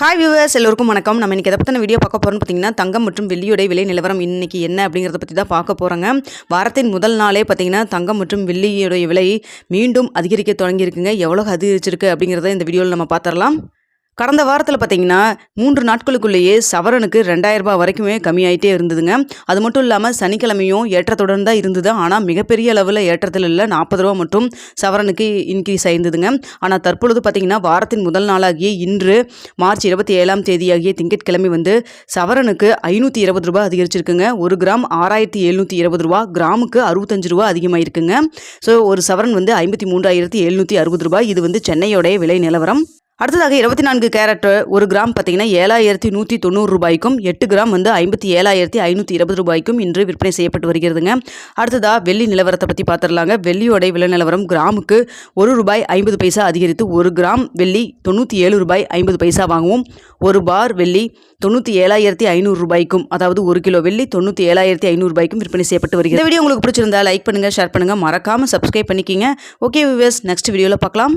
Hi viewers, எல்லோருக்கும் வணக்கம். நம்ம இன்றைக்கி எதை பற்றின வீடியோ பார்க்க போகிறோம்னு பார்த்தீங்கன்னா, தங்கம் மற்றும் வெள்ளியோட விலை நிலவரம் இன்றைக்கி என்ன அப்படிங்கிறத பற்றி தான் பார்க்க போகிறோங்க. வாரத்தின் முதல் நாளே பார்த்தீங்கன்னா, தங்கம் மற்றும் வெள்ளியோடைய விலை மீண்டும் அதிகரிக்க தொடங்கியிருக்குங்க. எவ்வளோ அதிகரிச்சிருக்கு அப்படிங்கிறத இந்த வீடியோவில் நம்ம பார்த்துடலாம். கடந்த வாரத்தில் பார்த்தீங்கன்னா 3 நாட்களுக்குள்ளேயே சவரனுக்கு 2000 ரூபாய் வரைக்குமே கம்மியாயிட்டே இருந்ததுங்க. அது மட்டும் இல்லாமல் சனிக்கிழமையும் ஏற்றத்துடன் தான் இருந்தது. ஆனால் மிகப்பெரிய அளவில் ஏற்றத்தில் இல்லை, 40 ரூபா மட்டும் சவரனுக்கு இன்க்ரீஸ் ஆயிருந்ததுங்க. ஆனால் தற்பொழுது பார்த்தீங்கன்னா வாரத்தின் முதல் நாளாகிய இன்று மார்ச் 27ஆம் தேதியாகிய திங்கட்கிழமை வந்து சவரனுக்கு 520 ரூபாய் அதிகரிச்சிருக்குங்க. 1 கிராம் 6720 ரூபா, கிராமுக்கு 65 ரூபா அதிகமாயிருக்குங்க. ஸோ ஒரு சவரன் வந்து 53,760 ரூபாய். இது வந்து சென்னையோடைய விலை நிலவரம். அடுத்ததாக 24 கேரட் 1 கிராம் பார்த்தீங்கன்னா 7190 ரூபாய்க்கும், 8 கிராம் வந்து 57,520 ரூபாய்க்கும் இன்று விற்பனை செய்யப்பட்டு வருகிறதுங்க. அடுத்ததாக வெள்ளி நிலவரத்தை பற்றி பார்த்துடலாங்க. வெள்ளியோடைய விலை நிலவரம் கிராமுக்கு 1 ரூபாய் 50 பைசா அதிகரித்து 1 கிராம் வெள்ளி 97 ரூபாய் 50 பைசா வாங்குவோம். 1 பார் வெள்ளி 97,500 ரூபாய்க்கும், அதாவது 1 கிலோ வெள்ளி 97,500 ரூபாய்க்கும் விற்பனை செய்யப்பட்டு வருகிறது. இந்த வீடியோ உங்களுக்கு பிடிச்சிருந்தா லைக் பண்ணுங்கள், ஷேர் பண்ணுங்கள், மறக்காமல் சப்ஸ்கிரைப் பண்ணிக்கிங்க. ஓகே வியூவர்ஸ், நெக்ஸ்ட் வீடியோவில் பார்க்கலாம்.